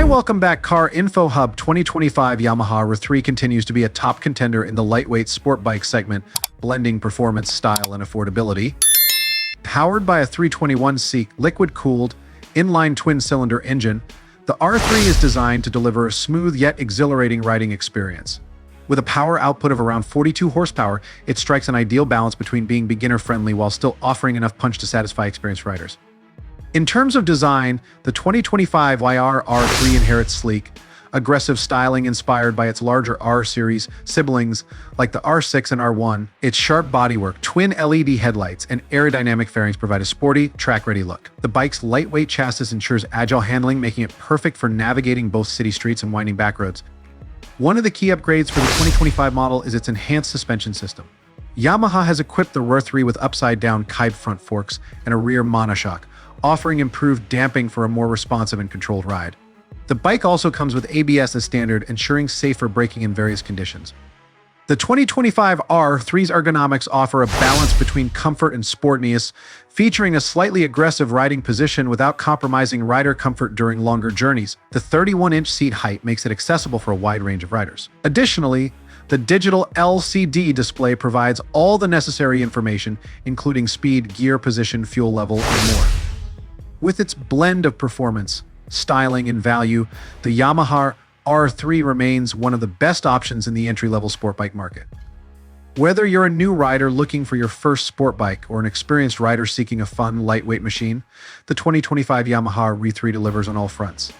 welcome back. Car Info Hub 2025 Yamaha R3 continues to be a top contender in the lightweight sport bike segment, blending performance, style, and affordability. Powered by a 321cc liquid-cooled, inline twin-cylinder engine, the R3 is designed to deliver a smooth yet exhilarating riding experience. With a power output of around 42 horsepower, it strikes an ideal balance between being beginner-friendly while still offering enough punch to satisfy experienced riders. In terms of design, the 2025 Yamaha R3 inherits sleek, aggressive styling inspired by its larger R-series siblings like the R6 and R1. Its sharp bodywork, twin LED headlights, and aerodynamic fairings provide a sporty, track-ready look. The bike's lightweight chassis ensures agile handling, making it perfect for navigating both city streets and winding back roads. One of the key upgrades for the 2025 model is its enhanced suspension system. Yamaha has equipped the R3 with upside-down kite front forks and a rear monoshock, offering improved damping for a more responsive and controlled ride. The bike also comes with ABS as standard, ensuring safer braking in various conditions. The 2025 R3's ergonomics offer a balance between comfort and sportiness, featuring a slightly aggressive riding position without compromising rider comfort during longer journeys. The 31-inch seat height makes it accessible for a wide range of riders. Additionally, the digital LCD display provides all the necessary information, including speed, gear position, fuel level, and more. With its blend of performance, styling, and value, the Yamaha R3 remains one of the best options in the entry-level sport bike market. Whether you're a new rider looking for your first sport bike or an experienced rider seeking a fun, lightweight machine, the 2025 Yamaha R3 delivers on all fronts.